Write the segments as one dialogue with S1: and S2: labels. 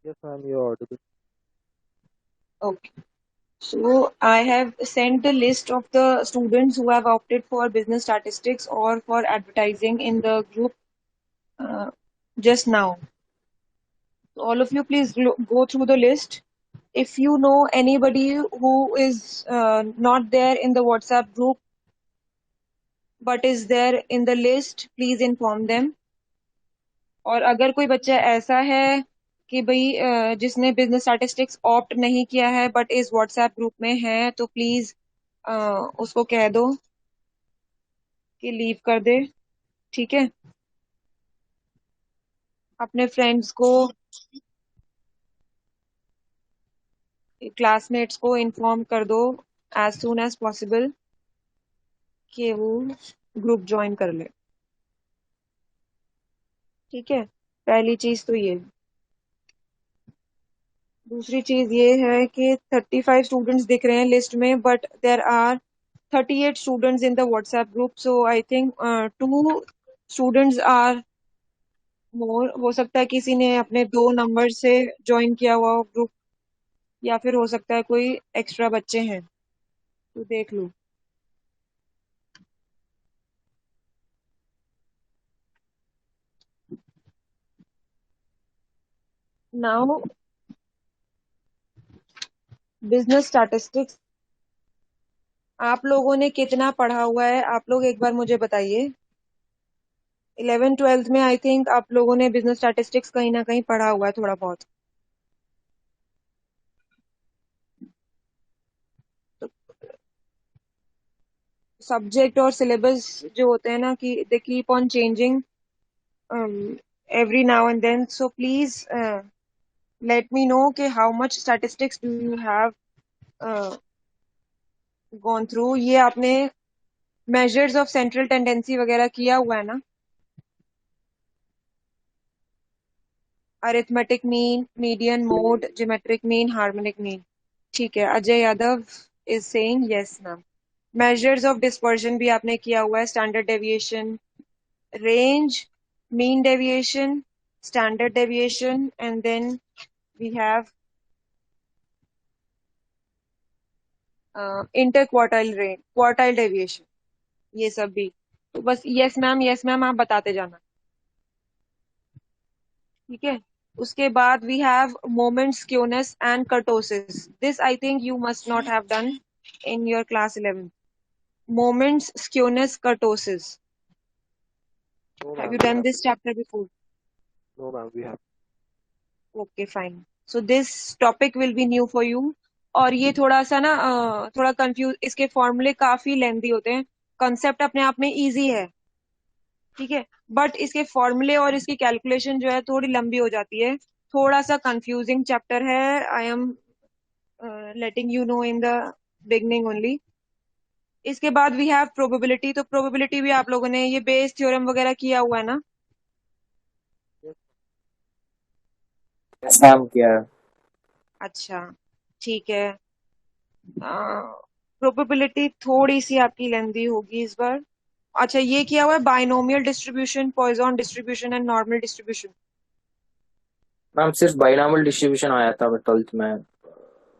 S1: Yes, ma'am, you're audible.
S2: Okay. So I have sent the list of the students who have opted for business statistics or for advertising in the group uh, just now. So all of you, please go through the list. If you know anybody who is not there in the WhatsApp group but is there in the list, please inform them. और अगर कोई बच्चा ऐसा है कि भाई जिसने business statistics opt नहीं किया है बट इस व्हाट्सएप ग्रुप में है तो प्लीज उसको कह दो कि लीव कर दे। ठीक है, अपने फ्रेंड्स को, क्लासमेट्स को इन्फॉर्म कर दो एज सून एज पॉसिबल कि वो ग्रुप ज्वाइन कर ले। ठीक है, पहली चीज तो ये। दूसरी चीज ये है कि 35 स्टूडेंट्स दिख रहे हैं लिस्ट में but there are 38 students in the WhatsApp group, so I think 2 students are more. हो सकता है किसी ने अपने 2 नंबर से ज्वाइन किया हुआ ग्रुप, या फिर हो सकता है कोई एक्स्ट्रा बच्चे हैं, तो देख लो। नाउ बिजनेस स्टैटिस्टिक्स आप लोगों ने कितना पढ़ा हुआ है आप लोग एक बार मुझे बताइए। 11th 12th में आई थिंक आप लोगों ने बिजनेस स्टैटिस्टिक्स कहीं ना कहीं पढ़ा हुआ है थोड़ा बहुत। तो सब्जेक्ट और सिलेबस जो होते हैं ना कि they keep on changing every now and then, so please let me know कि how much statistics do you have uh, gone through। ये आपने measures of central tendency वगैरह किया हुआ है ना? Arithmetic mean, median mode, geometric mean, harmonic mean. ठीक है, Ajay Yadav is saying yes ma'am. Measures of dispersion भी आपने किया हुआ है, standard deviation, range, mean deviation, standard deviation, and then we have inter quartile range, quartile deviation, ये सब भी। तो बस यस मैम आप बताते जाना। ठीक है, उसके बाद we have moment skewness and kurtosis. This I think you must not have done in your class 11। Moments skewness kurtosis,
S1: No,
S2: have
S1: ma'am,
S2: you
S1: we
S2: done
S1: have.
S2: This chapter before?
S1: No, ma'am, we have.
S2: Okay fine, so this topic will be new for you. और ये थोड़ा सा ना थोड़ा confuse, इसके फॉर्मूले काफी lengthy होते हैं। कंसेप्ट अपने आप में इजी है, ठीक है, बट इसके फॉर्मूले और इसकी कैलकुलेशन जो है थोड़ी लंबी हो जाती है। थोड़ा सा कंफ्यूजिंग चैप्टर है, I am letting you know in the beginning only. इसके बाद वी हैव प्रोबेबिलिटी। तो प्रोबेबिलिटी भी आप लोगों ने ये बेस थ्योरम वगैरह किया हुआ है ना?
S3: यस मैम किया है।
S2: अच्छा, ठीक है। प्रोबेबिलिटी थोड़ी सी आपकी लेंदी होगी इस बार। अच्छा, ये किया हुआ है binomial distribution, Poisson distribution and normal distribution.
S3: Ma'am सिर्फ बाइनॉमियल डिस्ट्रीब्यूशन आया था बट 12th में,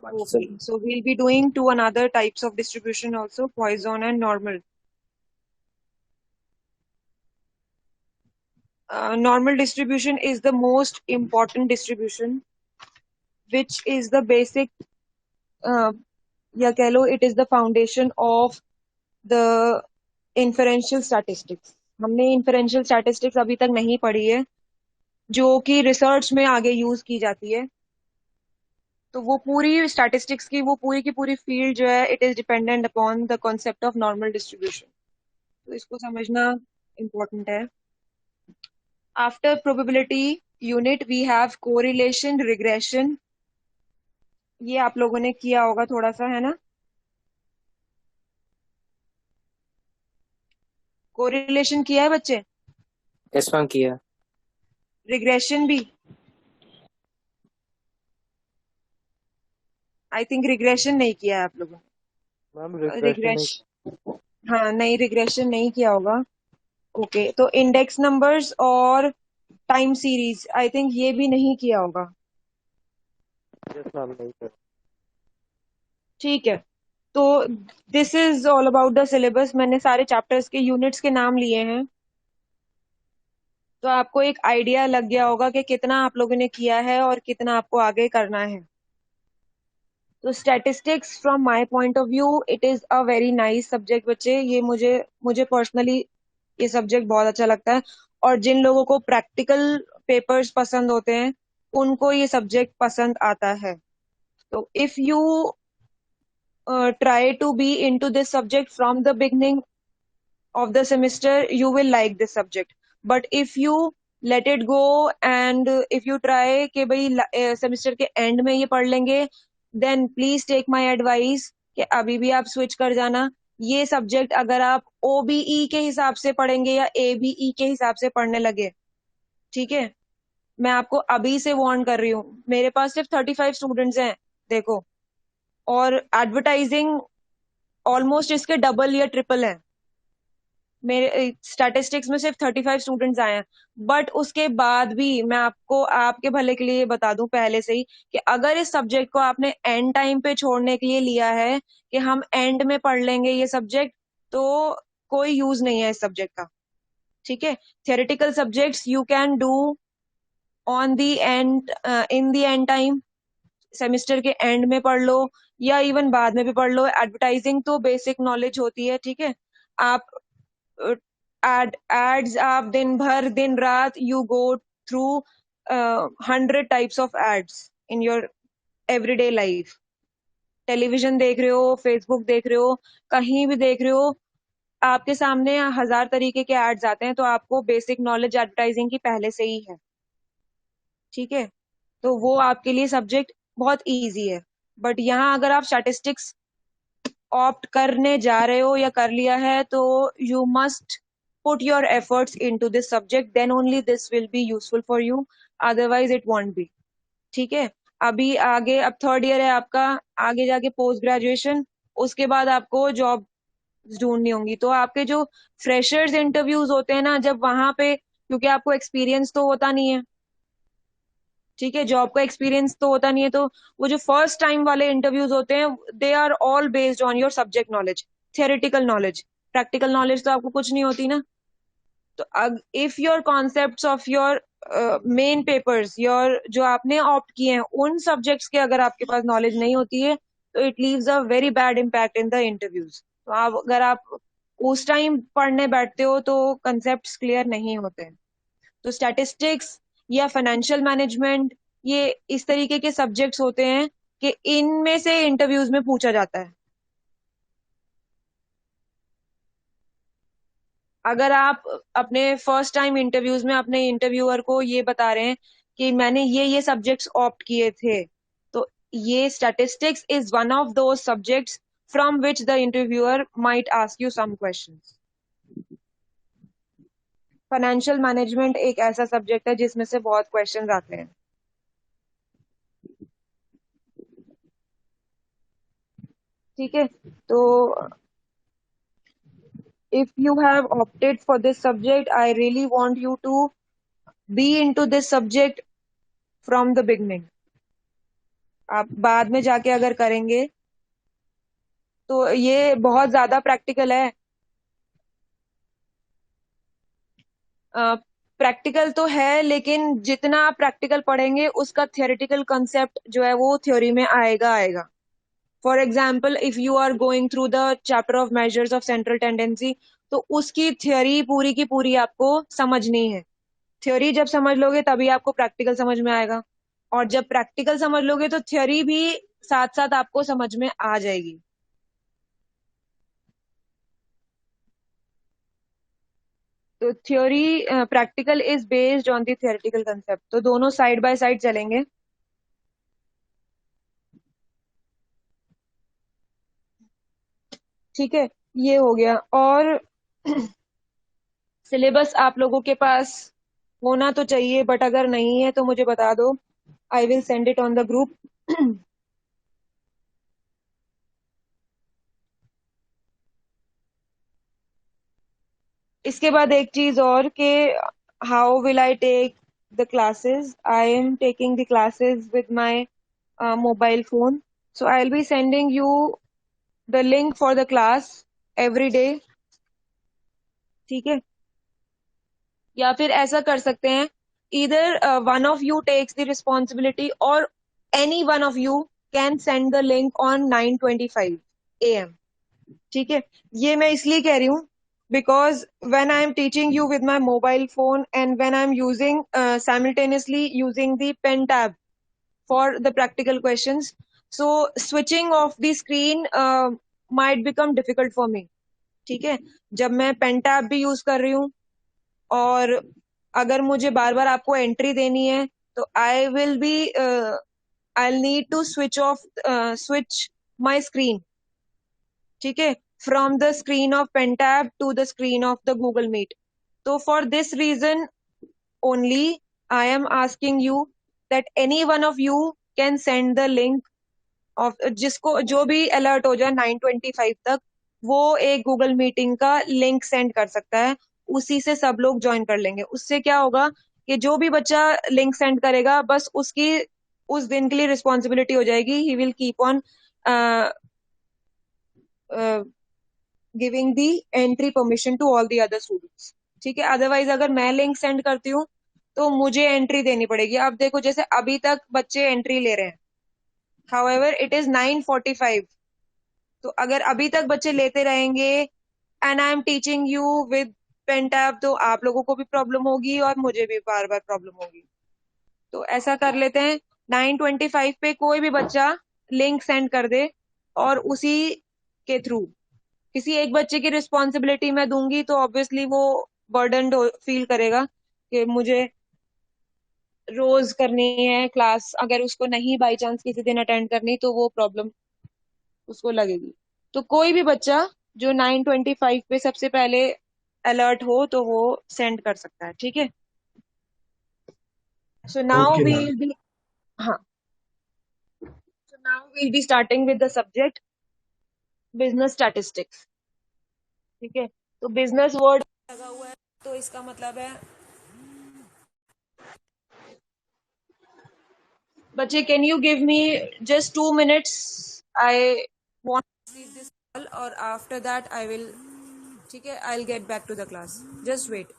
S3: बाकी
S2: Okay,
S3: सब।
S2: so we'll be doing two another types of distribution also, Poisson and normal. Normal distribution is the most important distribution, which is the basic, uh, या कह लो it is the foundation of the inferential statistics. हमने inferential statistics अभी तक नहीं पढ़ी है, जो कि रिसर्च में आगे यूज की जाती है। तो वो पूरी स्टैटिस्टिक्स की पूरी फील्ड जो है it is dependent upon the concept of normal distribution. तो इसको समझना इम्पोर्टेंट है। After probability unit we have correlation, regression. ये आप लोगों ने किया होगा थोड़ा सा, है ना? कोरिलेशन किया है बच्चे?
S3: यस मैम किया।
S2: रिग्रेशन भी? आई थिंक रिग्रेशन नहीं किया है आप लोगों
S1: मैम
S2: ने।
S1: रिग्रेशन एक।
S2: हाँ नहीं, रिग्रेशन नहीं किया होगा। ओके, तो इंडेक्स नंबर्स और टाइम सीरीज आई थिंक ये भी नहीं किया होगा।
S1: यस मैम, नहीं सर।
S2: ठीक है, तो this is all about the syllabus. मैंने सारे चैप्टर्स के यूनिट्स के नाम लिए हैं, तो आपको एक आइडिया लग गया होगा कि कितना आप लोगों ने किया है और कितना आपको आगे करना है। तो statistics from my point of view it is a very nice subject बच्चे। ये मुझे मुझे पर्सनली ये सब्जेक्ट बहुत अच्छा लगता है, और जिन लोगों को प्रैक्टिकल पेपर्स पसंद होते हैं उनको ये सब्जेक्ट पसंद आता है। तो if you try to be into this subject from the beginning of the semester, you will like this subject. But if you let it go and if you try कि भाई सेमेस्टर के and में ये पढ़ लेंगे, then please take my advice कि अभी भी आप स्विच कर जाना। ये सब्जेक्ट अगर आप OBE के हिसाब से पढ़ेंगे या ABE के हिसाब से पढ़ने लगे, ठीक है, मैं आपको अभी से वार्न कर रही हूँ। मेरे पास सिर्फ 35 स्टूडेंट्स हैं, देखो, और एडवर्टाइजिंग ऑलमोस्ट इसके डबल या ट्रिपल है। मेरे स्टैटिस्टिक्स में सिर्फ 35 स्टूडेंट्स आए हैं, बट उसके बाद भी मैं आपको आपके भले के लिए बता दूं पहले से ही कि अगर इस सब्जेक्ट को आपने एंड टाइम पे छोड़ने के लिए लिया है कि हम एंड में पढ़ लेंगे ये सब्जेक्ट, तो कोई यूज नहीं है इस सब्जेक्ट का। ठीक है, theoretical subjects you can do on the and, in the and time, semester के एंड में पढ़ लो या इवन बाद में भी पढ़ लो। एडवर्टाइजिंग तो बेसिक नॉलेज होती है, ठीक है। आप एड्स, आप दिन भर दिन रात you go through 100 types of ads in your everyday life. Television देख रहे हो, फेसबुक देख रहे हो, कहीं भी देख रहे हो, आपके सामने 1000 तरीके के एड्स आते हैं, तो आपको बेसिक नॉलेज एडवर्टाइजिंग की पहले से ही है। ठीक है, तो वो आपके लिए सब्जेक्ट बहुत इजी है। बट यहाँ अगर आप स्टैटिस्टिक्स ऑप्ट करने जा रहे हो या कर लिया है, तो you must put your efforts into this subject, then only this will be useful for you, otherwise it won't be. ठीक है, अभी आगे अब थर्ड ईयर है आपका, आगे जाके पोस्ट ग्रेजुएशन, उसके बाद आपको जॉब ढूंढनी होंगी। तो आपके जो फ्रेशर्स इंटरव्यूज होते हैं ना, जब वहां पे, क्योंकि आपको एक्सपीरियंस तो होता नहीं है, ठीक है, जॉब का एक्सपीरियंस तो होता नहीं है, तो वो जो फर्स्ट टाइम वाले इंटरव्यूज होते हैं they are all based on your subject knowledge, theoretical knowledge. Practical knowledge तो आपको कुछ नहीं होती ना। तो if your concepts of your main papers, your जो आपने ऑप्ट किए हैं उन सब्जेक्ट्स के अगर आपके पास नॉलेज नहीं होती है, तो it leaves a very bad impact in the interviews. तो आप अगर आप उस टाइम पढ़ने बैठते हो तो कंसेप्ट क्लियर नहीं होते हैं। तो स्टैटिस्टिक्स या फाइनेंशियल मैनेजमेंट, ये इस तरीके के सब्जेक्ट्स होते हैं कि इनमें से इंटरव्यूज में पूछा जाता है। अगर आप अपने फर्स्ट टाइम इंटरव्यूज में अपने इंटरव्यूअर को ये बता रहे हैं कि मैंने ये सब्जेक्ट्स ऑप्ट किए थे, तो ये statistics is one of those subjects from which the interviewer might ask you some questions. Financial management एक ऐसा सब्जेक्ट है जिसमें से बहुत क्वेश्चंस आते हैं। ठीक है, तो if you have opted for this subject, I really want you to be into this subject from the beginning. आप बाद में जाके अगर करेंगे तो ये बहुत ज्यादा प्रैक्टिकल है। प्रैक्टिकल तो है, लेकिन जितना आप प्रैक्टिकल पढ़ेंगे उसका थियोरेटिकल कंसेप्ट जो है वो थ्योरी में आएगा आएगा। For example, if you are going through the chapter of measures of central tendency, तो उसकी थ्योरी पूरी की पूरी आपको समझनी है। थ्योरी जब समझ लोगे तभी आपको प्रैक्टिकल समझ में आएगा, और जब प्रैक्टिकल समझ लोगे तो थ्योरी भी साथ साथ आपको समझ में आ जाएगी। तो theory, practical is based on the theoretical concept, तो दोनों साइड बाय साइड चलेंगे। ठीक है, ये हो गया। और सिलेबस आप लोगों के पास होना तो चाहिए, बट अगर नहीं है तो मुझे बता दो, I will send it on the group. इसके बाद एक चीज और कि how will I take the classes. I am taking the classes with my mobile phone. So I'll be sending you the link for the class every day. ठीक है, या फिर ऐसा कर सकते हैं, either one of you takes the responsibility or any one of you can send the link on 9:25 AM. ठीक है, ये मैं इसलिए कह रही हूँ because when I am teaching you with my mobile phone and when I am using simultaneously using the pen tab for the practical questions, so switching off the screen might become difficult for me. ठीक है, जब मैं pen tab भी use कर रही हूँ और अगर मुझे बार बार आपको एंट्री देनी है तो I will be I need to switch my screen. ठीक है, from the screen of pen tab to the screen of the Google Meet. तो for this reason only I am asking you that any one of you can send the link of, जिसको जो भी alert हो जाए 9:25 तक, वो एक Google meeting का लिंक सेंड कर सकता है. उसी से सब लोग ज्वाइन कर लेंगे. उससे क्या होगा कि जो भी बच्चा लिंक सेंड करेगा बस उसकी उस दिन के लिए रिस्पॉन्सिबिलिटी हो जाएगी. He will keep on giving the entry permission to all the other students. ठीक है, अदरवाइज अगर मैं लिंक सेंड करती हूँ तो मुझे एंट्री देनी पड़ेगी. अब देखो जैसे अभी तक बच्चे एंट्री ले रहे हैं, however it is 9:45. तो अगर अभी तक बच्चे लेते रहेंगे and I am teaching you with pen tab, तो आप लोगों को भी प्रॉब्लम होगी और मुझे भी बार बार प्रॉब्लम होगी. तो ऐसा कर लेते हैं, 9:25 पे कोई भी बच्चा लिंक सेंड कर दे और उसी के थ्रू किसी एक बच्चे की रिस्पॉन्सिबिलिटी मैं दूंगी तो ऑब्वियसली वो बर्डन फील करेगा कि मुझे रोज करनी है क्लास. अगर उसको नहीं बाई चांस किसी दिन अटेंड करनी तो वो प्रॉब्लम उसको लगेगी. तो कोई भी बच्चा जो 9:25 पे सबसे पहले अलर्ट हो तो वो सेंड कर सकता है. ठीक है, so now
S4: Okay,
S2: we
S4: ma'am.
S2: Will be, हाँ, so now we will be starting with the subject business statistics. ठीक है, तो बिजनेस वर्ड लगा हुआ है तो इसका मतलब है, बच्चे can you give me just 2 minutes, I want to leave this call और आफ्टर दैट आई विल, ठीक है, I will get back to the class. Just wait.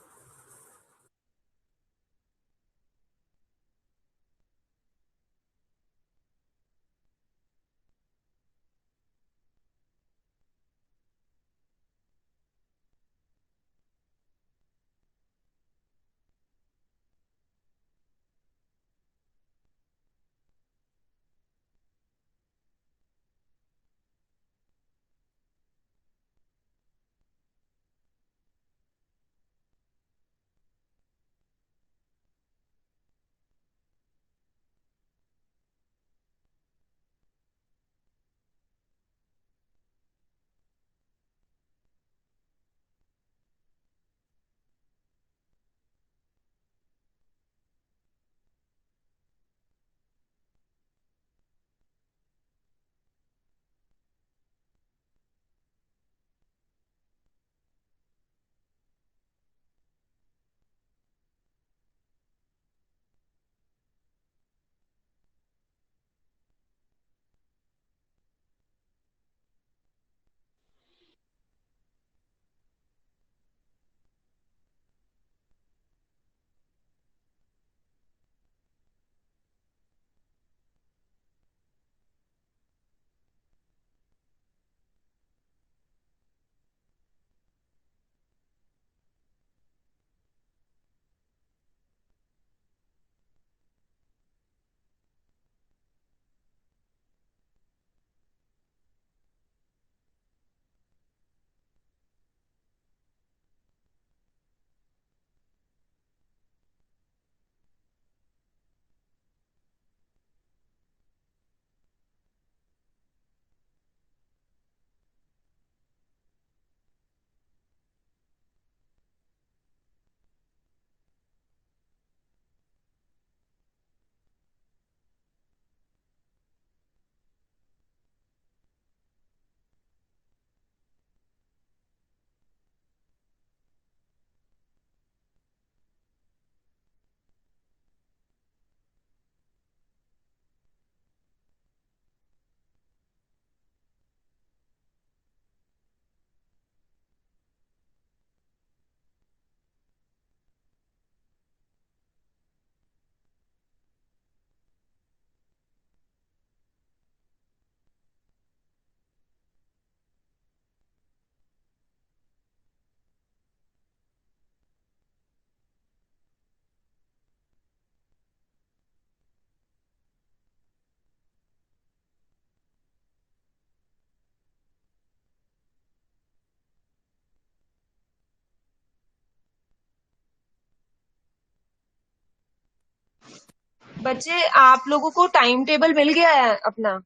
S2: बच्चे आप लोगों को टाइम टेबल मिल गया है अपना?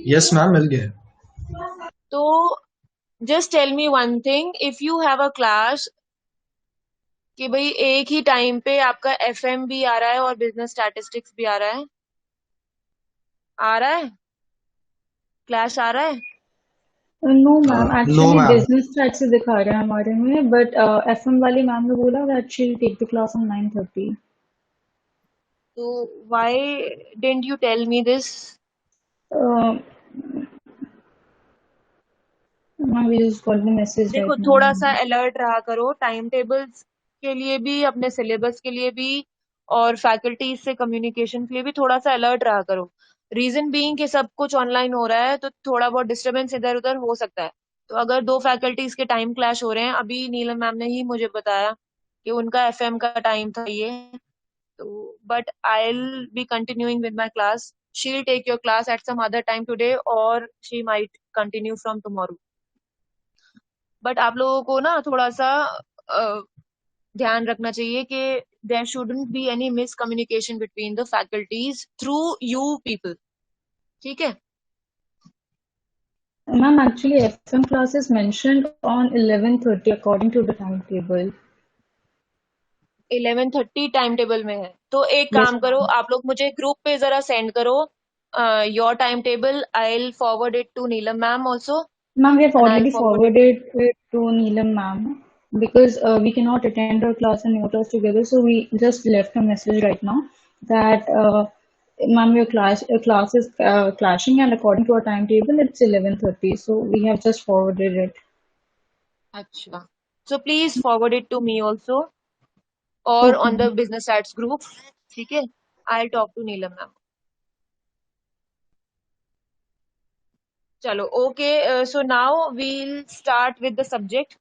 S4: यस मैम, मिल गया।
S2: तो just tell me one thing, if you have a class कि भाई एक ही टाइम पे आपका एफएम भी आ रहा है और बिजनेस स्टैटिस्टिक्स भी आ रहा है, क्लास आ रहा है?
S5: No ma'am,
S4: no
S5: actually
S4: ma'am.
S5: Business stat से दिखा रहे हैं हमारे में, बट एफएम वाली मैम ने बोला that she take the class on 9:30.
S2: तो why didn't you tell me this?
S5: Ma'am we just got the message
S2: देखो,
S5: राइट
S2: थोड़ा सा
S5: नाउ.
S2: अलर्ट रहा करो, टाइम टेबल्स के लिए भी, अपने सिलेबस के लिए भी, और फैकल्टी से कम्युनिकेशन के लिए भी थोड़ा सा अलर्ट रहा करो। रीजन बीइंग कि सब कुछ ऑनलाइन हो रहा है तो थोड़ा बहुत डिस्टरबेंस इधर उधर हो सकता है। तो अगर दो फैकल्टीज के टाइम क्लैश हो रहे हैं, अभी नीलम मैम ने ही मुझे बताया कि उनका एफएम का टाइम था ये, तो but I will be continuing with my class. She will take your class at some other time today, और she might continue from tomorrow. But आप लोगों को ना थोड़ा सा ध्यान रखना चाहिए कि there shouldn't be any miscommunication between the faculties through you people. ठीक है?
S5: Ma'am, actually FM class is mentioned on 11:30 according to the timetable.
S2: 11:30 time table में है, तो एक
S5: Yes,
S2: काम करो,
S5: ma'am.
S2: आप लोग मुझे ग्रुप पे जरा सेंड करो your time table. I will forward it to Neelam ma'am also,
S5: Ma'am, we have
S2: and I
S5: already
S2: forward it.
S5: forwarded it to Neelam ma'am because we cannot attend our class and note us together. So we just left a message right now that ma'am, your class is clashing, and according to our timetable, it's 11:30. So we have just forwarded it.
S2: अच्छा, so please forward it to me also, और
S5: Okay,
S2: on the
S5: ma'am.
S2: Business chats group. ठीक है? I talk to Neelam ma'am. चलो, okay. So now we'll start with the subject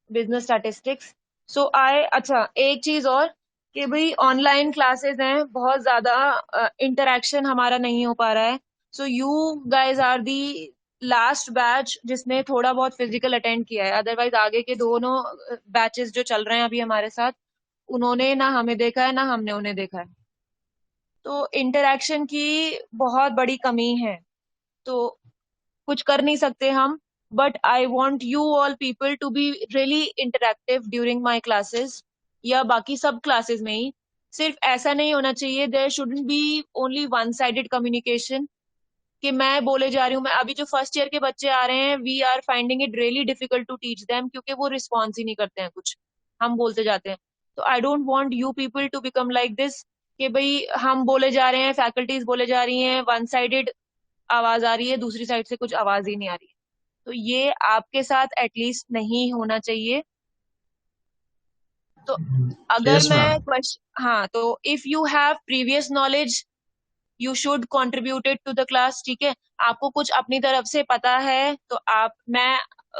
S2: business statistics. So अच्छा, एक चीज और कि भाई ऑनलाइन क्लासेस हैं, बहुत ज्यादा इंटरेक्शन हमारा नहीं हो पा रहा है. So you guys are the last batch जिसने थोड़ा बहुत फिजिकल अटेंड किया है. अदरवाइज आगे के दोनों बैचेस जो चल रहे हैं अभी हमारे साथ, उन्होंने ना हमें देखा है ना हमने उन्हें देखा है. तो इंटरेक्शन की बहुत बड़ी कमी है, तो कुछ कर नहीं सकते हम. But I want you all people to be really interactive during my classes, या बाकी सब क्लासेस में ही. सिर्फ ऐसा नहीं होना चाहिए, there shouldn't be only one sided communication कि मैं बोले जा रही हूँ. मैं अभी जो फर्स्ट ईयर के बच्चे आ रहे हैं, we are finding it really difficult to teach them, क्योंकि वो रिस्पॉन्स ही नहीं करते हैं कुछ, हम बोलते जाते हैं. तो I don't want you people to become like this कि भाई हम बोले जा रहे हैं, फैकल्टीज बोले जा रही हैं, वन साइडेड आवाज आ रही है, दूसरी साइड से कुछ आवाज ही नहीं आ रही है. तो ये आपके साथ एटलीस्ट नहीं होना चाहिए. तो अगर
S4: यस
S2: मैं
S4: मैम।
S2: क्वेश्चन, हाँ, तो if you have previous knowledge you should contribute it to the class. ठीक है? आपको कुछ अपनी तरफ से पता है तो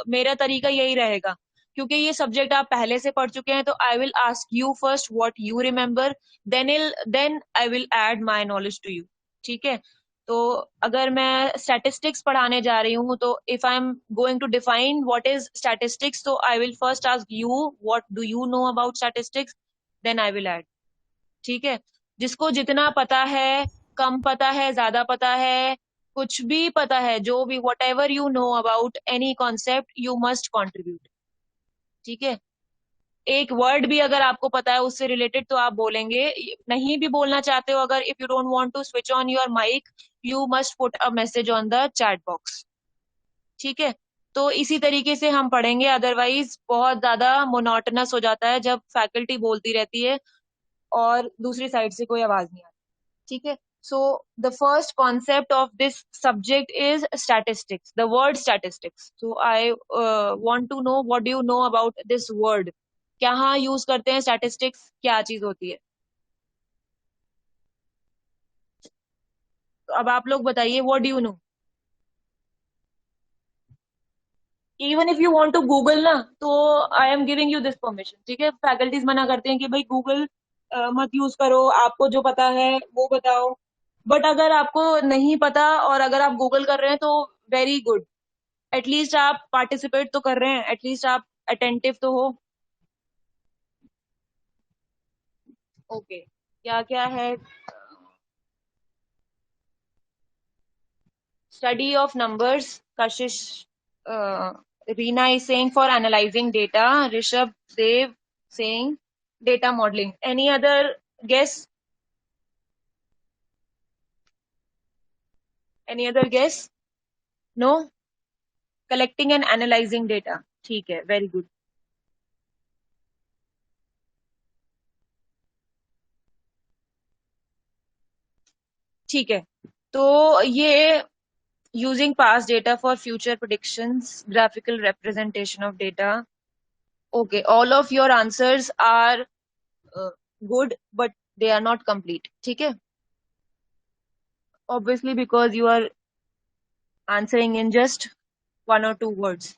S2: मेरा तरीका यही रहेगा, क्योंकि ये सब्जेक्ट आप पहले से पढ़ चुके हैं. तो I will ask you first what you remember, then I will add my knowledge to you. ठीक है? तो अगर मैं स्टैटिस्टिक्स पढ़ाने जा रही हूँ, तो if I am going to define what is statistics, तो I will first ask you what do you know about statistics, then I will add. ठीक है? जिसको जितना पता है, कम पता है, ज्यादा पता है, कुछ भी पता है, जो भी what ever you know about any concept, you must contribute. ठीक है? एक वर्ड भी अगर आपको पता है उससे रिलेटेड तो आप बोलेंगे. नहीं भी बोलना चाहते हो, अगर if you don't want to switch on your mic, you must put a message on the chat box. ठीक है? तो इसी तरीके से हम पढ़ेंगे, अदरवाइज बहुत ज्यादा मोनोटनस हो जाता है जब फैकल्टी बोलती रहती है और दूसरी साइड से कोई आवाज नहीं आती. ठीक है? So the first concept of this subject is statistics, the word statistics. So I want to know what do you know about this word. क्या यूज करते हैं statistics, क्या चीज होती है? तो अब आप लोग बताइए, what do you know? Even if you want to Google ना, तो I am giving you this permission. ठीक है? फैकल्टीज मना करते हैं कि भाई गूगल मत यूज करो, आपको जो पता है वो बताओ. बट अगर आपको नहीं पता और अगर आप गूगल कर रहे हैं तो वेरी गुड, एटलीस्ट आप पार्टिसिपेट तो कर रहे हैं, एटलीस्ट आप अटेंटिव तो हो. ओके, क्या क्या है? Study of numbers, Kashish, Reena is saying for analyzing data. Rishabh, Dev saying data modeling. Any other guess? Any other guess? No? Collecting and analyzing data. ठीक है, very good. ठीक है, तो ये using past data for future predictions, graphical representation of data. Okay, all of your answers are good, but they are not complete. ठीक है? Obviously, because you are answering in just 1 or 2 words.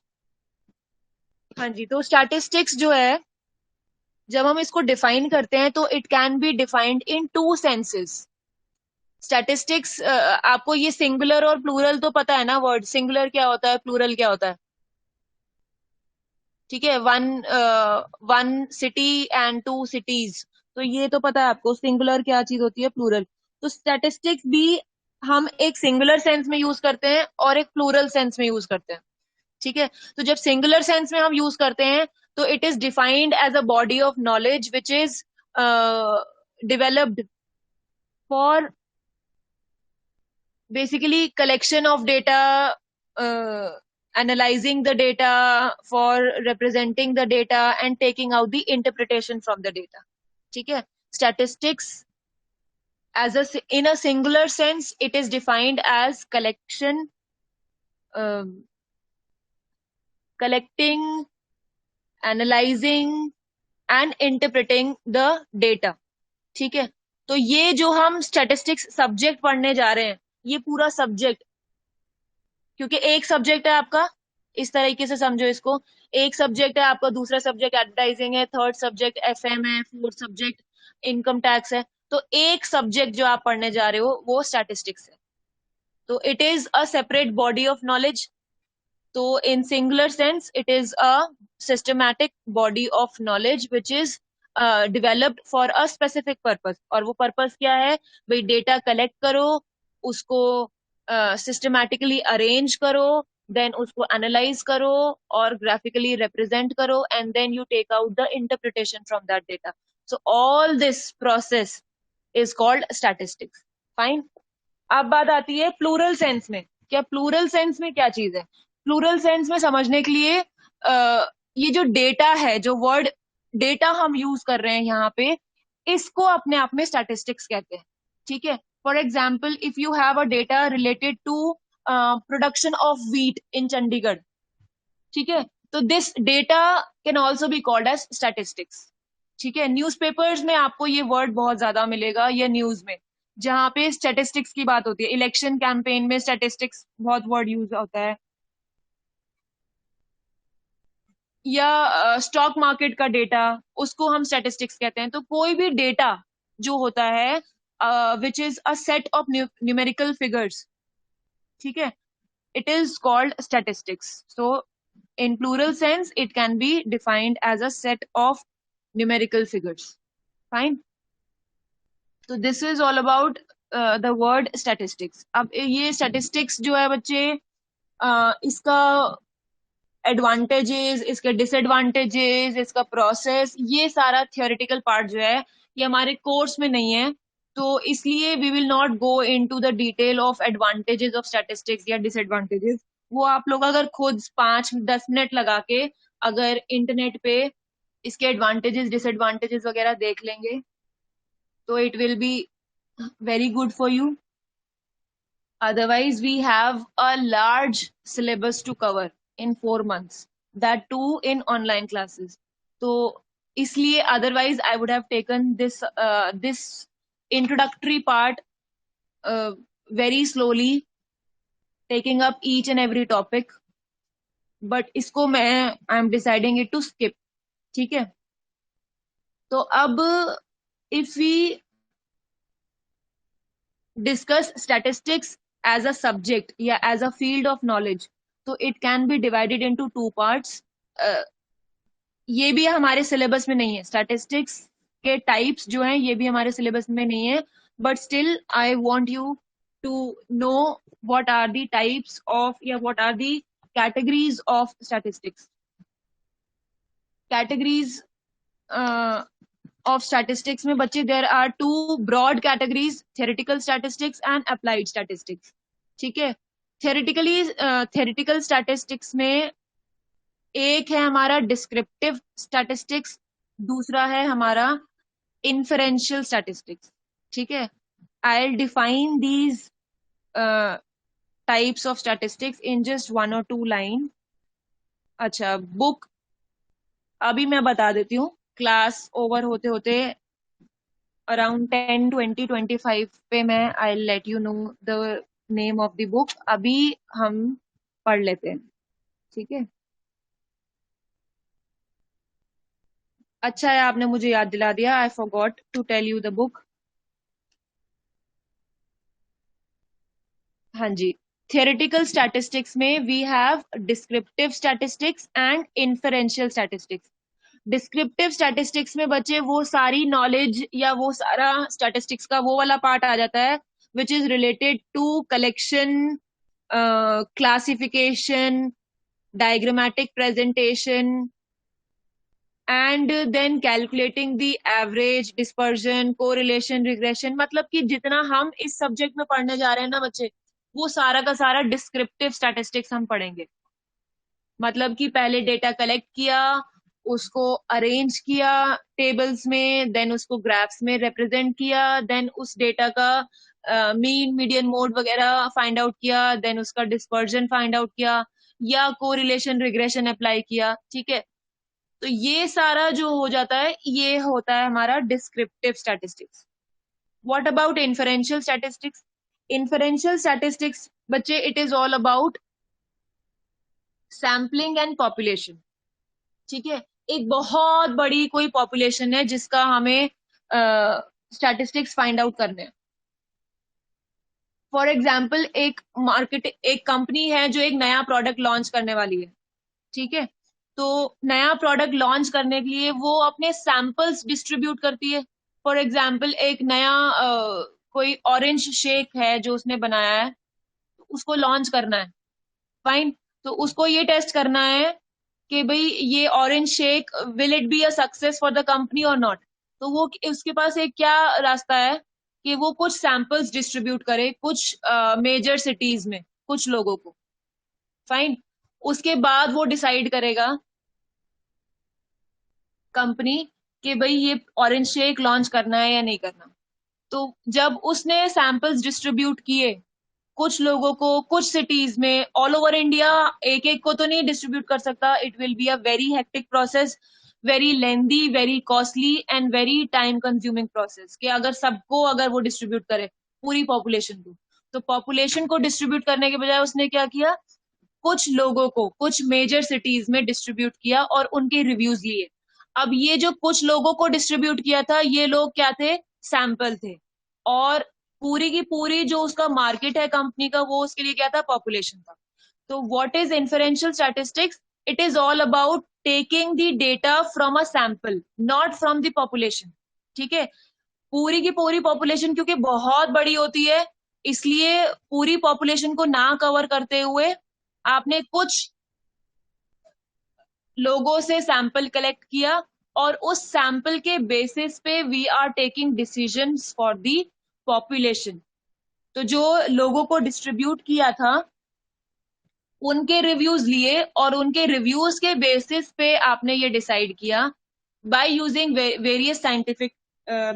S2: हाँ जी, तो statistics जो है, जब हम इसको define करते हैं तो it can be defined in 2 senses. Statistics, आपको ये singular और plural तो पता है ना word, singular क्या होता है, plural क्या होता है? ठीक है, one city and 2 cities, तो ये तो पता है आपको singular क्या चीज होती है, plural. तो statistics भी हम एक singular sense में use करते हैं और एक plural sense में use करते हैं. ठीक है, तो जब सिंगुलर सेंस में हम यूज करते हैं तो it is defined as a body of knowledge which is developed for basically collection of data, analyzing the data, for representing the data and taking out the interpretation from the data. ठीक है, statistics as in a singular sense it is defined as collection, collecting, analysing and interpreting the data. ठीक है, तो ये जो हम statistics subject पढ़ने जा रहे हैं, ये पूरा सब्जेक्ट, क्योंकि एक सब्जेक्ट है आपका, इस तरीके से समझो इसको, एक सब्जेक्ट है आपका, दूसरा सब्जेक्ट एडवर्टाइजिंग है, थर्ड सब्जेक्ट एफएम है, फोर्थ सब्जेक्ट इनकम टैक्स है, तो एक सब्जेक्ट जो आप पढ़ने जा रहे हो वो स्टैटिस्टिक्स है. तो it is a separate body of knowledge. So in singular sense, it is a systematic body of knowledge which is developed for a specific purpose. और वो purpose क्या है? भाई data collect करो, उसको systematically arrange करो, then उसको analyze करो और graphically represent करो, and then you take out the interpretation from that data. So all this process is called statistics. Fine. अब बात आती है प्लूरल सेंस में. क्या प्लूरल सेंस में क्या चीज है? प्लूरल सेंस में समझने के लिए ये जो डेटा है, जो वर्ड डेटा हम यूज कर रहे हैं यहाँ पे, इसको अपने आप में स्टैटिस्टिक्स कहते हैं. ठीक है, for example if you have a data related to production of wheat in Chandigarh, ठीक है, तो this data can also be called as statistics. ठीक है, न्यूज़पेपर्स में आपको ये वर्ड बहुत ज्यादा मिलेगा, या न्यूज में जहां पे स्टैटिस्टिक्स की बात होती है. इलेक्शन कैंपेन में स्टैटिस्टिक्स बहुत वर्ड यूज होता है, या स्टॉक मार्केट का डेटा, उसको हम स्टैटिस्टिक्स कहते हैं. तो कोई भी डेटा जो होता है which is a set of numerical figures, ठीक है, it is called statistics. So in plural sense it can be defined as a set of numerical figures. Fine. So this is all about the word statistics. अब ये statistics जो है बच्चे, इसका advantages, इसके disadvantages, इसका प्रोसेस, ये सारा थियोरेटिकल पार्ट जो है ये हमारे कोर्स में नहीं है, तो इसलिए we will not go into the detail of advantages of statistics या डिसएडवांटेजेस. वो आप लोग अगर खुद 5-10 मिनट लगा के अगर इंटरनेट पे इसके एडवांटेजेस डिसएडवांटेजेस वगैरह देख लेंगे तो it will be very good for you. Otherwise, we have a large syllabus to cover in 4 months. That too in online classes. So, इसलिए otherwise I would have taken this introductory part very slowly, taking up each and every topic. But इसको मैं I am deciding it to skip. ठीक है? तो अब if we discuss statistics as a subject या as a field of knowledge, तो it can be divided into 2 parts. ये भी हमारे सिलेबस में नहीं है. Statistics के टाइप्स जो हैं ये भी हमारे सिलेबस में नहीं है, but still I want you to know what are the types of या what are the categories of statistics. Categories of statistics में बच्चे there are two broad categories, theoretical statistics and applied statistics. ठीक है, theoretical statistics में एक है हमारा descriptive statistics, दूसरा है हमारा inferential statistics. ठीक है, I'll define these types of statistics in just 1 or 2 line. अच्छा, book अभी मैं बता देती हूँ. क्लास ओवर होते होते अराउंड 10, 20, 25 पे मैं I let you know the name of the book. अभी हम पढ़ लेते हैं. ठीक है, अच्छा है आपने मुझे याद दिला दिया. I forgot to tell you the book. हाँ जी, थियोरेटिकल स्टैटिस्टिक्स में we have descriptive statistics and inferential statistics. Descriptive statistics में बच्चे वो सारी नॉलेज या वो सारा स्टैटिस्टिक्स का वो वाला पार्ट आ जाता है which is related to collection, classification, diagrammatic presentation and then calculating the average, dispersion, correlation, regression. मतलब कि जितना हम इस सब्जेक्ट में पढ़ने जा रहे हैं ना बच्चे, वो सारा का सारा डिस्क्रिप्टिव स्टैटिस्टिक्स हम पढ़ेंगे. मतलब कि पहले डेटा कलेक्ट किया, उसको अरेंज किया टेबल्स में, देन उसको ग्राफ्स में रिप्रेजेंट किया, देन उस डेटा का मीन, मीडियन, मोड वगैरह फाइंड आउट किया, देन उसका डिस्पर्जन फाइंड आउट किया या कोरिलेशन, रिग्रेशन अप्लाई किया. ठीक है, तो ये सारा जो हो जाता है ये होता है हमारा descriptive statistics. What about inferential statistics? Inferential statistics बच्चे it is all about sampling and population. ठीक है, एक बहुत बड़ी कोई पॉपुलेशन है जिसका हमें स्टैटिस्टिक्स फाइंड आउट करने हैं. फॉर एग्जाम्पल एक कंपनी है जो एक नया प्रोडक्ट लॉन्च करने वाली है. ठीक है, तो नया प्रोडक्ट लॉन्च करने के लिए वो अपने सैंपल्स डिस्ट्रीब्यूट करती है. फॉर एग्जाम्पल एक नया कोई ऑरेंज शेक है जो उसने बनाया है, उसको लॉन्च करना है. फाइन, तो उसको ये टेस्ट करना है कि भाई ये orange shake will it be a success for the company और नॉट. तो वो उसके पास एक क्या रास्ता है कि वो कुछ सैंपल्स डिस्ट्रीब्यूट करे कुछ मेजर सिटीज में कुछ लोगों को. फाइन, उसके बाद वो डिसाइड करेगा कंपनी कि भाई ये ऑरेंज शेक लॉन्च करना है या नहीं करना. तो जब उसने सैंपल्स डिस्ट्रीब्यूट किए कुछ लोगों को कुछ सिटीज में ऑल ओवर इंडिया, एक एक को तो नहीं डिस्ट्रीब्यूट कर सकता. It will be a very hectic process, very lengthy, very costly and very time consuming process. कि अगर वो डिस्ट्रीब्यूट करे पूरी पॉपुलेशन को, तो पॉपुलेशन को डिस्ट्रीब्यूट करने के बजाय उसने क्या किया, कुछ लोगों को कुछ मेजर सिटीज में डिस्ट्रीब्यूट किया और उनके रिव्यूज लिए. अब ये जो कुछ लोगों को डिस्ट्रीब्यूट किया था, ये लोग क्या थे, सैंपल थे, और पूरी की पूरी जो उसका मार्केट है कंपनी का, वो उसके लिए क्या था, पॉपुलेशन था. तो what is inferential statistics? It is all about taking the data from a sample, not from the population. ठीक है, पूरी की पूरी पॉपुलेशन क्योंकि बहुत बड़ी होती है, इसलिए पूरी पॉपुलेशन को ना कवर करते हुए आपने कुछ लोगों से सैंपल कलेक्ट किया और उस सैंपल के बेसिस पे we are taking decisions for the population. तो जो लोगों को डिस्ट्रीब्यूट किया था उनके रिव्यूज लिए और उनके रिव्यूज के बेसिस पे आपने ये डिसाइड किया by using various scientific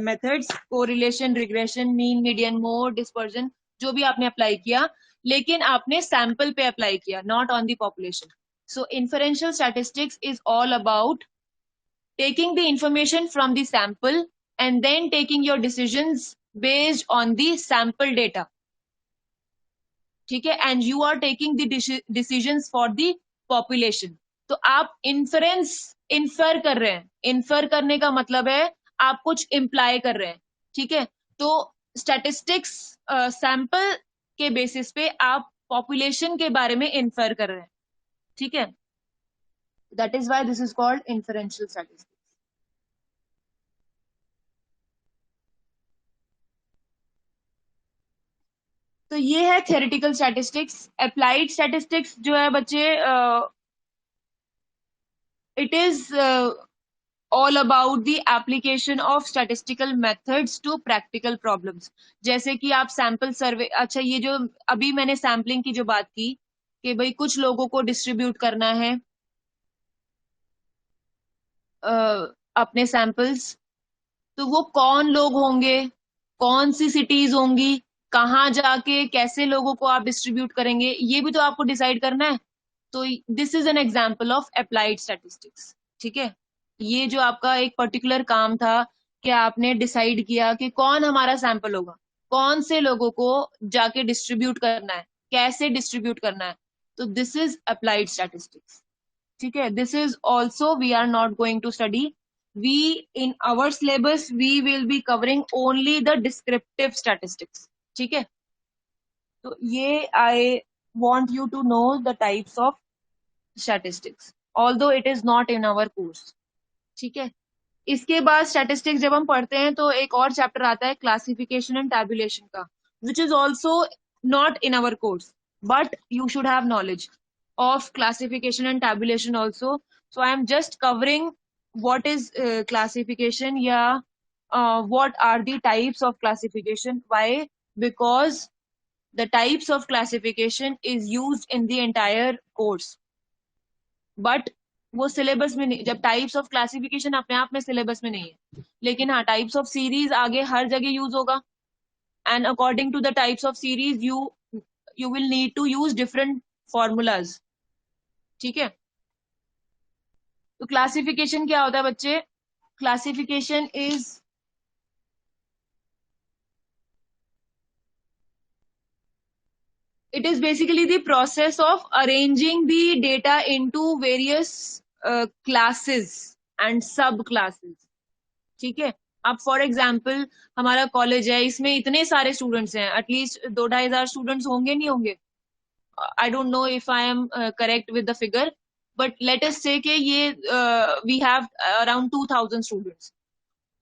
S2: methods, correlation, regression, mean, median, mode, dispersion, जो भी आपने अप्लाई किया, लेकिन आपने सैंपल पे अप्लाई किया, not on the population. So inferential statistics is all about taking the information from the sample and then taking your decisions based on the sample data. ठीक है, and you are taking the decisions for the population. तो आप infer कर रहे हैं. infer करने का मतलब है आप कुछ imply कर रहे हैं. ठीक है, तो statistics sample के basis पे आप population के बारे में infer कर रहे हैं. ठीक है, that is why this is called inferential statistics. तो ये है थ्योरेटिकल स्टैटिस्टिक्स। अप्लाइड स्टैटिस्टिक्स जो है बच्चे, it is all about the application of statistical methods to practical problems. जैसे कि आप सैंपल सर्वे, अच्छा ये जो अभी मैंने सैम्पलिंग की जो बात की कि भाई कुछ लोगों को डिस्ट्रीब्यूट करना है अपने सैंपल्स, तो वो कौन लोग होंगे, कौन सी सिटीज होंगी, कहाँ जाके कैसे लोगों को आप डिस्ट्रीब्यूट करेंगे, ये भी तो आपको डिसाइड करना है। तो this is an example of applied statistics. ठीक है, ये जो आपका एक पर्टिकुलर काम था कि आपने डिसाइड किया कि कौन हमारा सैंपल होगा, कौन से लोगों को जाके डिस्ट्रीब्यूट करना है, कैसे डिस्ट्रीब्यूट करना है, तो दिस इज अप्लाइड स्टैटिस्टिक्स। ठीक है, this is also we are not going to study, we in our syllabus we will be covering only the descriptive statistics. ठीक है, तो ये आई want you to know the types of statistics although it is not in our course। ठीक है, इसके बाद statistics जब हम पढ़ते हैं तो एक और चैप्टर आता है क्लासिफिकेशन एंड टैबुलेशन का, which is also not in our course, but you should have knowledge of classification and tabulation also. So I am just covering what is classification, yeah, what are the types of classification. Why? Because the types of classification is used in the entire course, but वो syllabus में नहीं। जब types of classification अपने आप में syllabus में नहीं है, लेकिन हाँ टाइप्स ऑफ सीरीज आगे हर जगह यूज होगा, and according to the types of series you will need to use different formulas. ठीक है, तो क्लासिफिकेशन क्या होता है बच्चे? Classification is, it is basically the process of arranging the data into various classes and sub classes। ठीक है, अब फॉर एग्जाम्पल हमारा कॉलेज है, इसमें इतने सारे स्टूडेंट्स हैं, एटलीस्ट 2-2,500 स्टूडेंट्स होंगे, नहीं होंगे, I don't know if I M correct with the figure, but let us से कि ये वी हैव अराउंड 2,000 स्टूडेंट्स।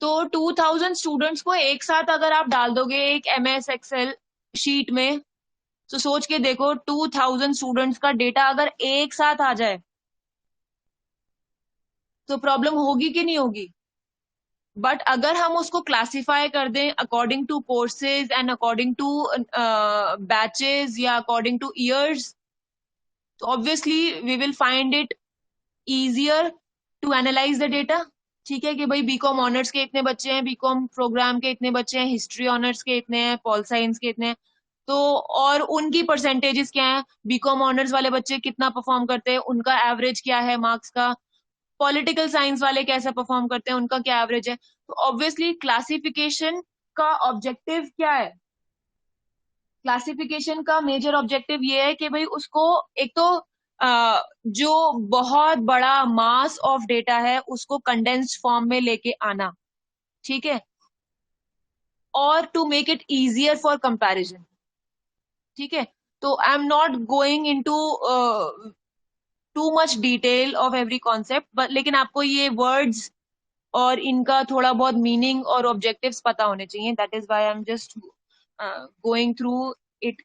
S2: तो 2,000 स्टूडेंट्स को एक साथ अगर आप डाल दोगे एक MS एक्सेल शीट में, तो सोच के देखो 2,000 स्टूडेंट्स का डेटा अगर एक साथ आ जाए तो प्रॉब्लम होगी कि नहीं होगी? बट अगर हम उसको क्लासिफाई कर दें according to courses and according to batches या अकॉर्डिंग टू ईयर्स, तो obviously we will find it easier to analyze the data. ठीक है, कि भाई बीकॉम ऑनर्स के इतने बच्चे हैं, बीकॉम प्रोग्राम के इतने बच्चे हैं, हिस्ट्री ऑनर्स के इतने हैं, पॉल साइंस के इतने हैं, तो और उनकी परसेंटेजेस क्या है, बीकॉम ऑनर्स वाले बच्चे कितना परफॉर्म करते हैं, उनका एवरेज क्या है मार्क्स का, पॉलिटिकल साइंस वाले कैसा परफॉर्म करते हैं, उनका क्या एवरेज है। तो ऑब्वियसली क्लासिफिकेशन का ऑब्जेक्टिव क्या है? क्लासिफिकेशन का मेजर ऑब्जेक्टिव ये है कि भाई उसको एक तो जो बहुत बड़ा मास ऑफ डेटा है उसको कंडेंस्ड फॉर्म में लेके आना। ठीक है, और to make it easier for comparison. ठीक है, तो I am not going into too much detail of every concept, but लेकिन आपको ये वर्ड्स और इनका थोड़ा बहुत मीनिंग और ऑब्जेक्टिव्स पता होने चाहिए। That is why I am just going through it,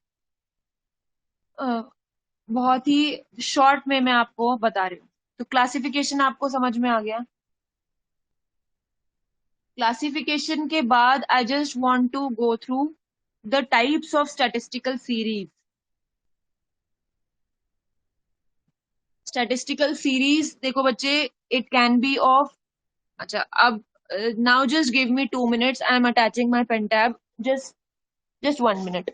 S2: बहुत ही शॉर्ट में मैं आपको बता रही हूँ। तो क्लासिफिकेशन आपको समझ में आ गया। क्लासिफिकेशन के बाद I just want to go through the types of statistical series. Statistical series देखो बच्चे, इट कैन बी ऑफ, अच्छा अब now just give me 2 minutes, I am attaching my pen tab, just 1 minute।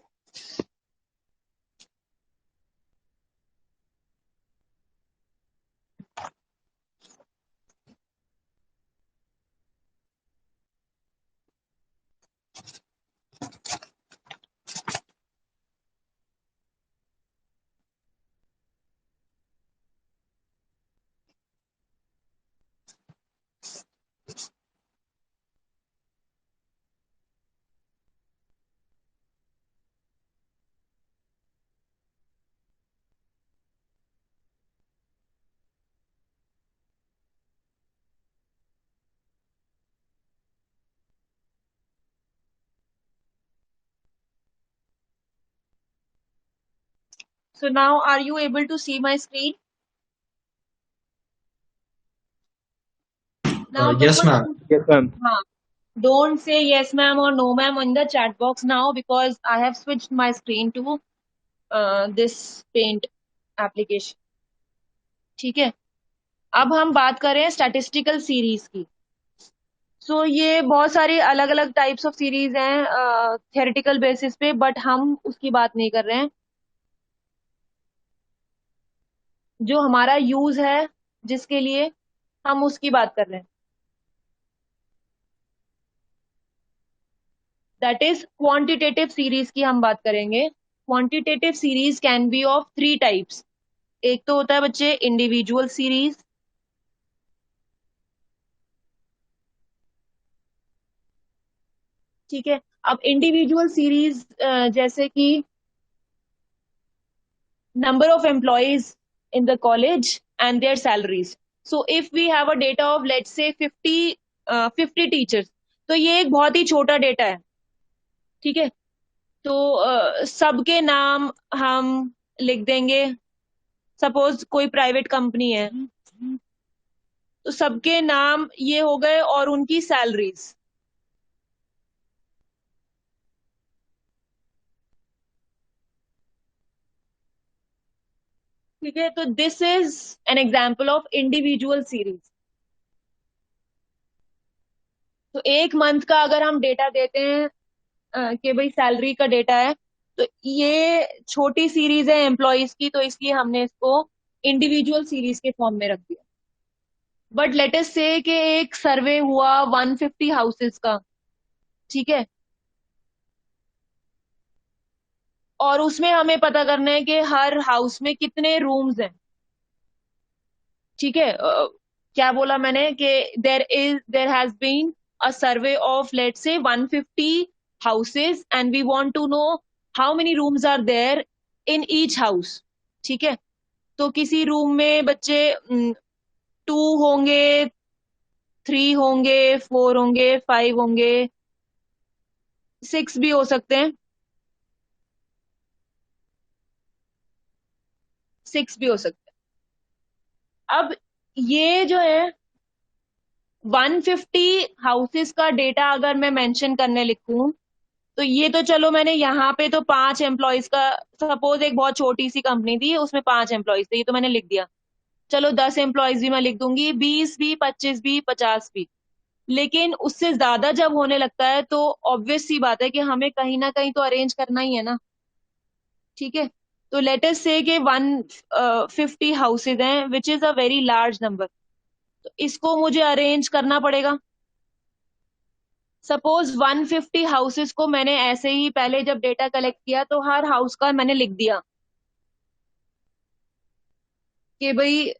S2: So now are you able to see my screen? Now
S4: Yes,
S2: don't,
S4: ma'am.
S1: Yes, ma'am.
S2: don't say yes ma'am or no ma'am in the chat box now, because I have switched my screen to this paint application. ठीक है, अब हम बात करें statistical series की. सो ये बहुत सारी अलग अलग टाइप्स ऑफ सीरीज हैं थ्योरेटिकल बेसिस पे, बट हम उसकी बात नहीं कर रहे हैं. जो हमारा यूज है जिसके लिए, हम उसकी बात कर रहे हैं. दैट इज क्वांटिटेटिव सीरीज की हम बात करेंगे. Quantitative series can be of 3 types. एक तो होता है बच्चे इंडिविजुअल सीरीज, ठीक है. अब इंडिविजुअल सीरीज जैसे कि number of employees in the college and their salaries. So if we have a data of let's say 50 teachers, तो ये एक बहुत ही छोटा डेटा है, ठीक है. तो सबके नाम हम लिख देंगे. सपोज कोई प्राइवेट कंपनी है, तो सबके नाम ये हो गए और उनकी सैलरीज. ठीक है, तो this is an example of individual series. तो एक मंथ का अगर हम डेटा देते हैं कि भाई सैलरी का डेटा है, तो ये छोटी सीरीज है एम्प्लॉयज की, तो इसलिए हमने इसको इंडिविजुअल सीरीज के फॉर्म में रख दिया. बट लेट अस से कि एक सर्वे हुआ 150 हाउसेस का, ठीक है, और उसमें हमें पता करना है कि हर हाउस में कितने रूम्स हैं. ठीक है, क्या बोला मैंने कि there has been a survey of let's say 150 houses and we want to know how many rooms are there in each house. ठीक है, तो किसी रूम में बच्चे 2 होंगे, 3 होंगे, 4 होंगे, 5 होंगे, 6 भी हो सकते हैं, 6 भी हो सकते हैं. अब ये जो है 150 हाउसेस का डेटा अगर मैं मेंशन करने लिखूं, तो ये तो चलो मैंने यहाँ पे तो 5 एम्प्लॉयज का, सपोज एक बहुत छोटी सी कंपनी थी उसमें 5 एम्प्लॉयज थे, ये तो मैंने लिख दिया. चलो 10 एम्प्लॉयज भी मैं लिख दूंगी, 20 भी, 25 भी, 50 भी. लेकिन उससे ज्यादा जब होने लगता है तो ऑब्वियस सी बात है कि हमें कहीं ना कहीं तो अरेंज करना ही है ना. ठीक है, तो लेट अस से कि 150 हाउसेज हैं विच is a very large number. तो इसको मुझे अरेंज करना पड़ेगा. सपोज 150 हाउसेस को मैंने ऐसे ही पहले जब डेटा कलेक्ट किया तो हर हाउस का मैंने लिख दिया कि भाई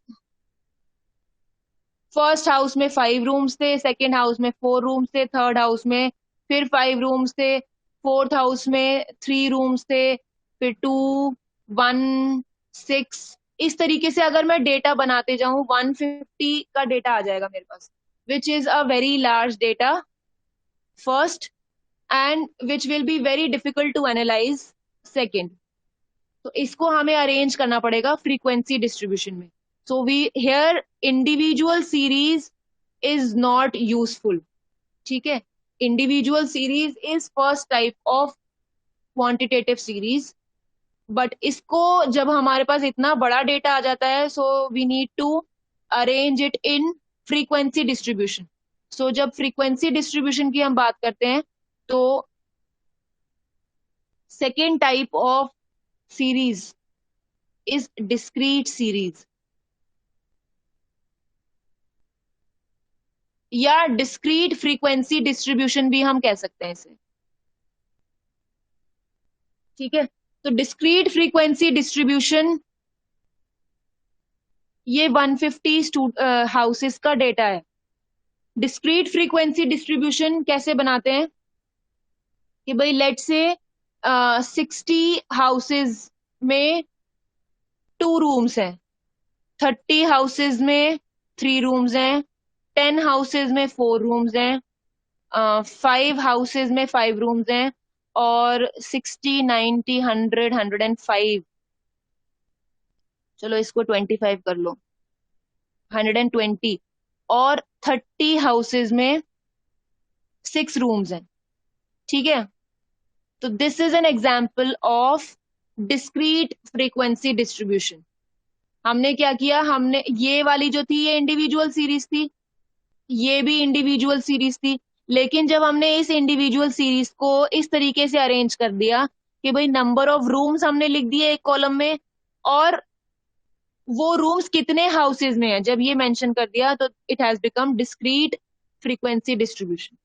S2: फर्स्ट हाउस में 5 रूम्स थे, सेकेंड हाउस में 4 रूम्स थे, थर्ड हाउस में फिर 5 रूम्स थे, फोर्थ हाउस में 3 रूम्स थे, फिर 2, 1, 6. इस तरीके से अगर मैं डेटा बनाते जाऊं 150 का डेटा आ जाएगा मेरे पास, which is a very large data first and which will be very difficult to analyze second. तो इसको हमें अरेंज करना पड़ेगा फ्रीक्वेंसी डिस्ट्रीब्यूशन में. So we here individual series is not useful. ठीक है, individual series is first type of quantitative series. But इसको जब हमारे पास इतना बड़ा डेटा आ जाता है, so we need to arrange it in frequency distribution. So जब फ्रीक्वेंसी डिस्ट्रीब्यूशन की हम बात करते हैं, तो second type of series is discrete series या discrete frequency distribution भी हम कह सकते हैं इसे. ठीक है, तो discrete frequency distribution ये 150 हाउसेस का डेटा है. discrete frequency distribution कैसे बनाते हैं कि भाई लेट से 60 हाउसेस में 2 रूम्स हैं, 30 हाउसेस में 3 रूम्स हैं, 10 हाउसेस में 4 रूम्स हैं, 5 हाउसेस में 5 रूम्स हैं, और 60, 90, 100, 105 चलो इसको 25 कर लो, 120, और 30 हाउसेज में 6 रूम्स हैं, ठीक है। तो this is an example of discrete frequency distribution. हमने क्या किया, हमने ये वाली जो थी ये इंडिविजुअल सीरीज थी, ये भी इंडिविजुअल सीरीज थी, लेकिन जब हमने इस इंडिविजुअल सीरीज को इस तरीके से अरेंज कर दिया कि भाई नंबर ऑफ रूम्स हमने लिख दिए एक कॉलम में, और वो रूम्स कितने हाउसेज में है जब ये मेंशन कर दिया, तो it has become discrete frequency distribution,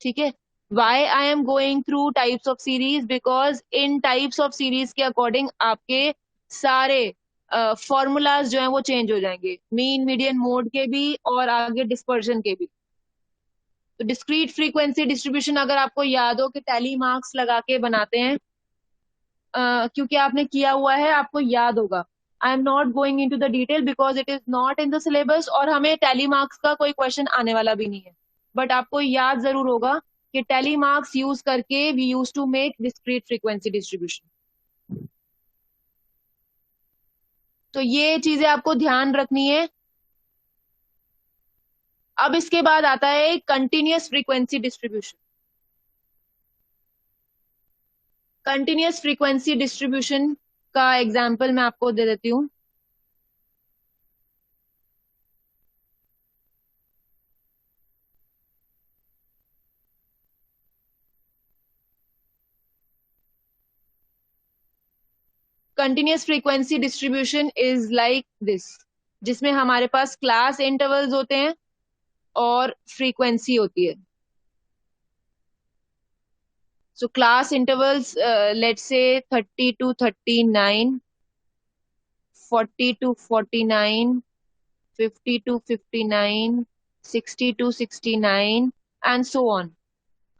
S2: ठीक है। Why I am going through types of series, because in types of series के अकॉर्डिंग आपके सारे फॉर्मूलाज जो हैं वो चेंज हो जाएंगे, मीन मीडियन मोड के भी और आगे डिस्पर्जन के भी। तो डिस्क्रीट फ्रीक्वेंसी डिस्ट्रीब्यूशन अगर आपको याद हो कि टैली मार्क्स लगा के बनाते हैं, क्योंकि आपने किया हुआ है, आपको याद होगा। I am not going into the detail because it is not in the syllabus, और हमें टैली मार्क्स का कोई क्वेश्चन आने वाला भी नहीं है, बट आपको याद जरूर होगा कि टैली मार्क्स यूज करके we use to make discrete frequency distribution. तो ये चीजें आपको ध्यान रखनी है। अब इसके बाद आता है continuous frequency distribution. Continuous frequency distribution का एग्जाम्पल मैं आपको दे देती हूँ। Continuous frequency distribution is like this, जिसमें हमारे पास क्लास इंटरवल्स होते हैं और फ्रीक्वेंसी होती है। So class intervals, let's say 30 to 39, 40 to 49, 50 to 59, 60 to 69, and so on,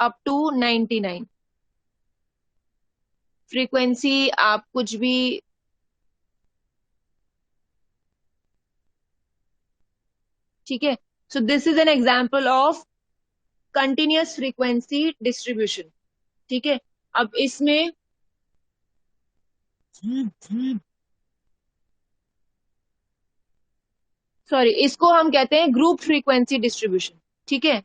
S2: up to 99. Frequency आप कुछ भी ठीक है। So this is an example of continuous frequency distribution, ठीक है। अब इसमें सॉरी, इसको हम कहते हैं ग्रुप फ्रीक्वेंसी डिस्ट्रीब्यूशन, ठीक है।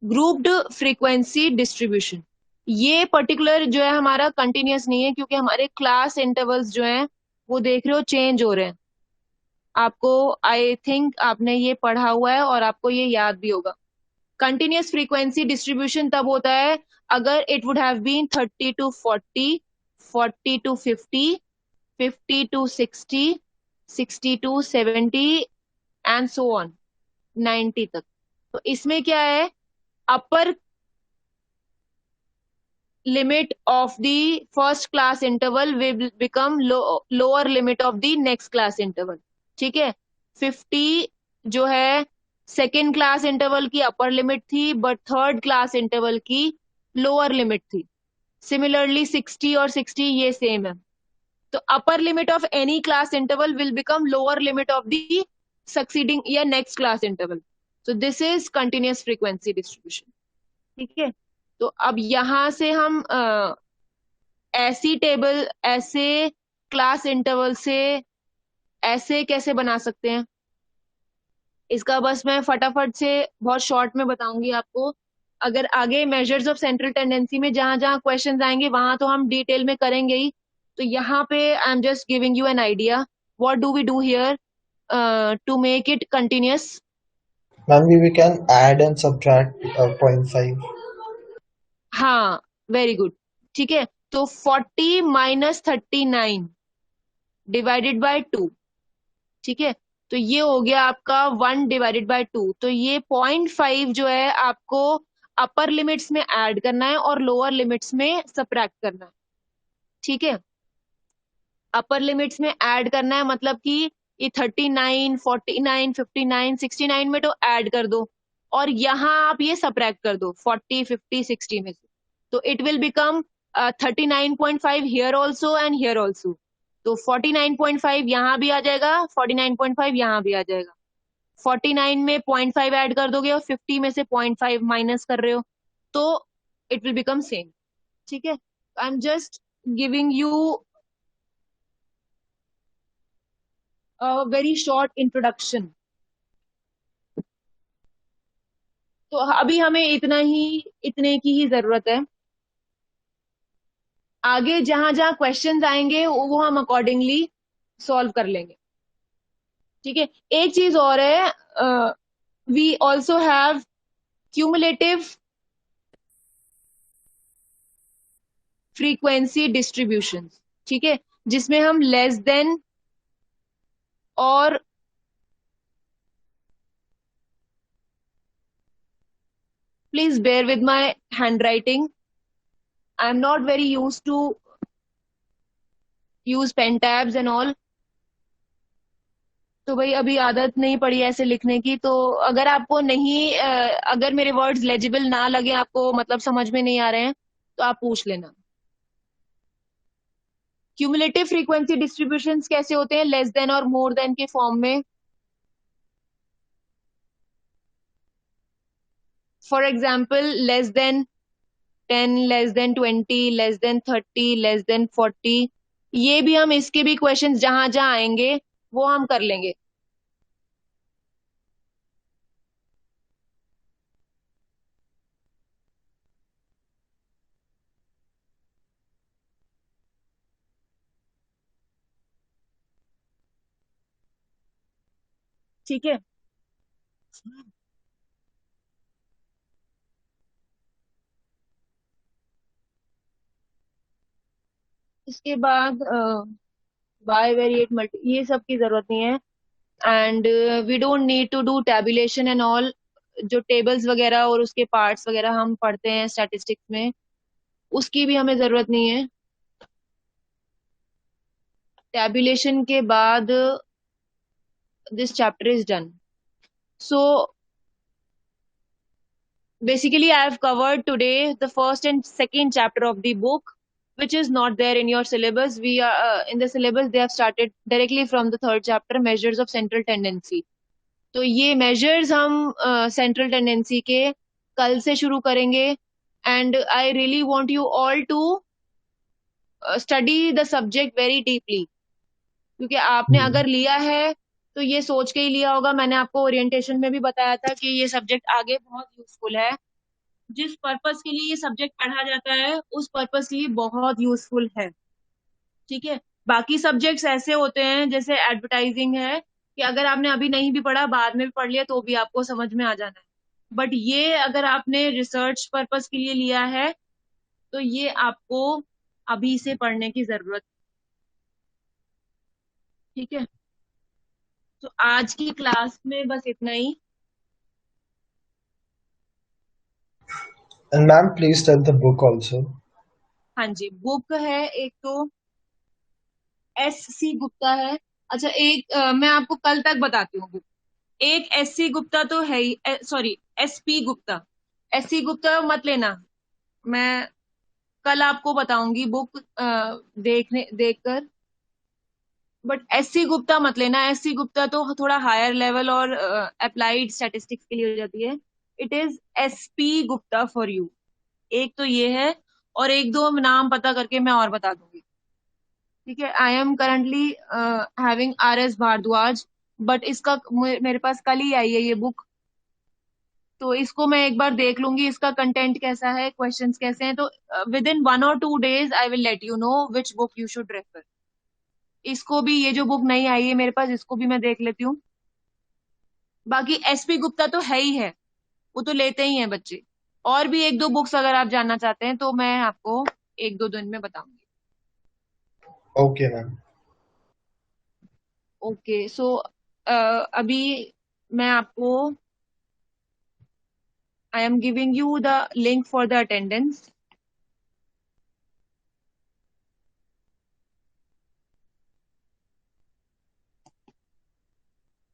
S2: ग्रुप्ड फ्रीक्वेंसी डिस्ट्रीब्यूशन, ये पर्टिकुलर जो है हमारा कंटिन्यूअस नहीं है, क्योंकि हमारे क्लास इंटरवल्स जो हैं वो देख रहे हो चेंज हो रहे हैं। आपको आई थिंक आपने ये पढ़ा हुआ है और आपको ये याद भी होगा। कंटिन्यूअस फ्रीक्वेंसी डिस्ट्रीब्यूशन तब होता है अगर it would have been 30 to 40, 40 to 50, 50 to 60, 60 to 70 and so on 90 तक। तो इसमें क्या है, अपर limit of the first class interval will become lower limit of the next class interval, ठीक है। 50 जो है सेकेंड क्लास इंटरवल की अपर लिमिट थी, बट थर्ड क्लास इंटरवल की लोअर लिमिट थी। सिमिलरली 60 और 60 ये सेम है। तो upper limit of any class interval will become lower limit of the succeeding या next class interval. So this is continuous frequency distribution, ठीक है। तो अब यहां से हम ऐसी टेबल, ऐसे क्लास इंटरवल से ऐसे कैसे बना सकते हैं, इसका बस मैं फटाफट से बहुत शॉर्ट में बताऊंगी आपको। अगर आगे मेजर्स ऑफ सेंट्रल टेंडेंसी में जहां जहां क्वेश्चंस आएंगे वहां तो हम डिटेल में करेंगे ही। तो यहाँ पे I am just giving you an idea what do we do here to make it continuous.
S6: Ma'am, we can add and subtract 0.5.
S2: हाँ, वेरी गुड, ठीक है। तो 40 माइनस 39 डिवाइडेड बाय 2, ठीक है। तो ये हो गया आपका 1 डिवाइडेड बाय 2। तो ये 0.5 जो है आपको अपर लिमिट्स में ऐड करना है और लोअर लिमिट्स में सबट्रैक्ट करना है, ठीक है। अपर लिमिट्स में ऐड करना है मतलब कि ये 39, 49, 59, 69 में तो ऐड कर दो, और यहाँ आप ये सबट्रैक्ट कर दो 40, 50, 60 में से। तो it will become 39.5 here also and here also. तो 49.5 यहाँ भी आ जाएगा, 49.5 यहाँ भी आ जाएगा। 49 में 0.5 ऐड कर दोगे और 50 में से 0.5 माइनस कर रहे हो, तो इट विल बिकम सेम, ठीक है। I am just giving you very short introduction. तो अभी हमें इतने की ही जरूरत है। आगे जहां जहां क्वेश्चंस आएंगे वो हम अकॉर्डिंगली सॉल्व कर लेंगे। ठीक है, एक चीज और है, we also have cumulative frequency distribution. ठीक है, जिसमें हम लेस देन और please bear with my handwriting, I am not very use to use pen tabs and all. तो भाई अभी आदत नहीं पड़ी ऐसे लिखने की, तो अगर आपको नहीं अगर मेरे वर्ड्स लेजिबल ना लगे, आपको मतलब समझ में नहीं आ रहे हैं, तो आप पूछ लेना। क्यूमुलेटिव फ्रीक्वेंसी डिस्ट्रीब्यूशंस कैसे होते हैं? लेस देन और मोर देन के फॉर्म में। For example, less than 10, less than 20, less than 30, less than 40। ये भी हम इसके भी क्वेश्चंस जहां जहां आएंगे वो हम कर लेंगे। ठीक है, इसके बाद बाय वेरिएट मल्टी ये सब की जरूरत नहीं है। And we don't need to do tabulation and all. जो टेबल्स वगैरह और उसके पार्ट्स वगैरह हम पढ़ते हैं स्टैटिस्टिक्स में, उसकी भी हमें जरूरत नहीं है। टेबुलेशन के बाद this chapter is done. So basically I have covered today the first and second chapter of the book, which is not there in your syllabus. We are in the syllabus they have started directly from the third chapter, measures of central tendency. तो ये measures हम central tendency के कल से शुरू करेंगे। and I really want you all to study the subject very deeply, क्योंकि आपने अगर लिया है तो ये सोच के ही लिया होगा। मैंने आपको ओरिएंटेशन में भी बताया था कि ये सब्जेक्ट आगे बहुत यूजफुल है। जिस पर्पस के लिए ये सब्जेक्ट पढ़ा जाता है उस पर्पस के लिए बहुत यूजफुल है। ठीक है, बाकी सब्जेक्ट्स ऐसे होते हैं जैसे एडवर्टाइजिंग है कि अगर आपने अभी नहीं भी पढ़ा, बाद में भी पढ़ लिया तो भी आपको समझ में आ जाना है। बट ये अगर आपने रिसर्च पर्पस के लिए लिया है तो ये आपको अभी से पढ़ने की जरूरत। ठीक है, तो आज की क्लास में बस इतना ही।
S6: And ma'am, please tell the book also.
S2: हाँ जी, बुक है एक तो S.C. गुप्ता है। अच्छा, एक मैं आपको कल तक बताती हूँ बुक। एक S.C. गुप्ता तो है ही, sorry S.P. Gupta. S.C. Gupta मत लेना, मैं कल आपको बताऊंगी बुक देखकर। But S.C. गुप्ता मत लेना। S.C. गुप्ता तो थोड़ा हायर लेवल और अप्लाइड स्टैटिस्टिक्स के लिए हो जाती है। It is S.P. Gupta for you. एक तो ये है, और एक दो नाम पता करके मैं और बता दूंगी। ठीक है, I am currently having R.S. Bhardwaj, but इसका मेरे पास कल ही आई है ये बुक, तो इसको मैं एक बार देख लूंगी इसका कंटेंट कैसा है, क्वेश्चंस कैसे हैं। तो with in 1 or 2 days I will let you know which book you should refer. इसको भी, ये जो बुक नहीं आई है मेरे पास, इसको भी मैं देख लेती हूँ। बाकी S.P. गुप्ता तो है ही है, वो तो लेते ही हैं बच्चे। और भी एक दो बुक्स अगर आप जानना चाहते हैं तो मैं आपको 1-2 दिन में बताऊंगी।
S6: Okay, ma'am.
S2: ओके, सो अभी मैं आपको I am giving you the link for the attendance.